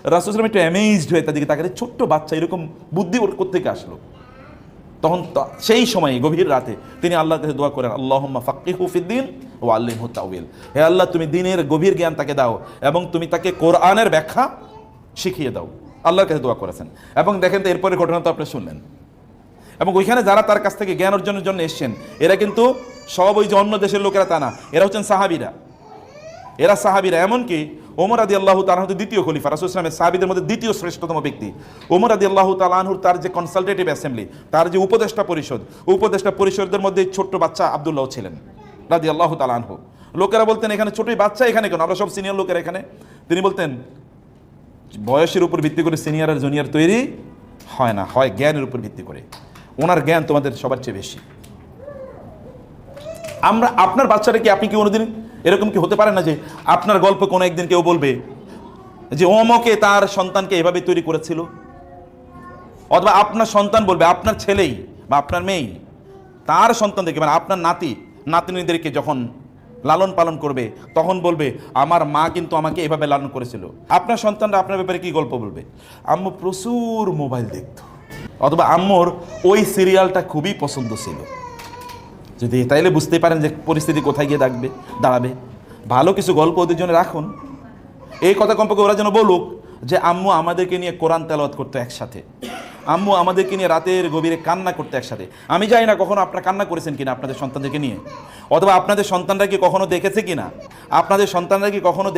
রাসূল সাল্লাল্লাহু আলাইহি ওয়াসাল্লাম একটু অ্যামেজড হয়ে তাদেরকে তাকাতে, ছোট্ট বাচ্চা এরকম বুদ্ধি ওর কোত্থেকে আসলো? তখন সেই সময়ে গভীর রাতে তিনি আল্লাহর কাছে দোয়া করেন, আল্লাহুম্মা ফাক্কিহু ফিদ্দীন ওয়া আল্লিমহু তাউইল। হে আল্লাহ, তুমি দ্বীনের গভীর জ্ঞান তাকে দাও এবং তুমি তাকে কোরআনের ব্যাখ্যা শিখিয়ে দাও। আল্লাহর কাছে দোয়া করেছেন। এবং দেখেন তো এরপরে ঘটনা তো আপনি শুনলেন। এবং ওইখানে যারা তার কাছ থেকে জ্ঞান অর্জনের জন্য এসছেন, এরা কিন্তু সব ওই যে অন্য দেশের লোকেরা তা না, এরা হচ্ছেন সাহাবীরা। এরা সাহাবীরা, এমনকি ওমর রাদিয়াল্লাহু তাআলা আনহু দ্বিতীয় খলিফা, রাসূল সাল্লাল্লাহু আলাইহি ওয়াসাল্লামের সাহাবীদের মধ্যে দ্বিতীয় শ্রেষ্ঠতম ব্যক্তি ওমর রাদিয়াল্লাহু তাআলা আনহুর তার যে কনসালটেটিভ অ্যাসেম্বলি, তার যে উপদেষ্টা পরিষদের মধ্যে ছোট্ট বাচ্চা আব্দুল্লাহ ছিলেন রাদিয়াল্লাহু তাআলা আনহু। লোকেরা বলতেন এখানে ছোটই বাচ্চা এখানে কেন, আমরা সব সিনিয়র লোকেরা এখানে। তিনি বলতেন বয়সের উপর ভিত্তি করে সিনিয়র আর জুনিয়র তৈরি হয় না, হয় জ্ঞানের উপর ভিত্তি করে। ওনার জ্ঞান তোমাদের সবার চেয়ে বেশি। আপনার বাচ্চাটা কি, আপনি কি কোনোদিন এরকম কি হতে পারে না যে আপনার গল্প কোনো একদিন কেউ বলবে যে অমকে তার সন্তানকে এভাবে তৈরি করেছিল? অথবা আপনার সন্তান বলবে, আপনার ছেলেই বা আপনার মেয়েই তার সন্তানদেরকে, মানে আপনার নাতিনীদেরকে যখন লালন পালন করবে তখন বলবে আমার মা কিন্তু আমাকে এভাবে লালন করেছিল। আপনার সন্তানরা আপনার ব্যাপারে কি গল্প বলবে? আম্মু প্রচুর মোবাইল দেখত, অথবা আম্মুর ওই সিরিয়ালটা খুবই পছন্দ ছিল। যদি তাইলে বুঝতে পারেন যে পরিস্থিতি কোথায় গিয়ে দাঁড়াবে। ভালো কিছু গল্প ওদের জন্য রাখুন। এই কথা কমপক্ষে ওরা যেন বলুক যে আম্মু আমাদেরকে নিয়ে কোরআন তেলাওয়াত করতো একসাথে, আম্মু আমাদেরকে নিয়ে রাতের গভীরে কান্না করতে একসাথে। আমি জানি না কখনো আপনারা কান্না করেছেন কিনা আপনাদের সন্তানদেরকে নিয়ে, অথবা আপনাদের সন্তানরা কি কখনো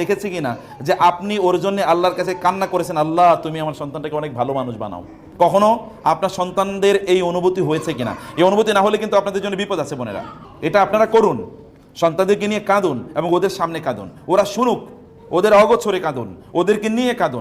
দেখেছে কিনা যে আপনি ওর জন্য আল্লাহর কাছে কান্না করেছেন, আল্লাহ তুমি আমার সন্তানটাকে অনেক ভালো মানুষ বানাও। কখনো আপনার সন্তানদের এই অনুভূতি হয়েছে কিনা? এই অনুভূতি না হলে কিন্তু আপনাদের জন্য বিপদ আছে বোনেরা। এটা আপনারা করুন, সন্তানদেরকে নিয়ে কাঁদুন এবং ওদের সামনে কাঁদুন, ওরা শুনুক, ওদের অগোচরে কাঁদুন, ওদেরকে নিয়ে কাঁদুন।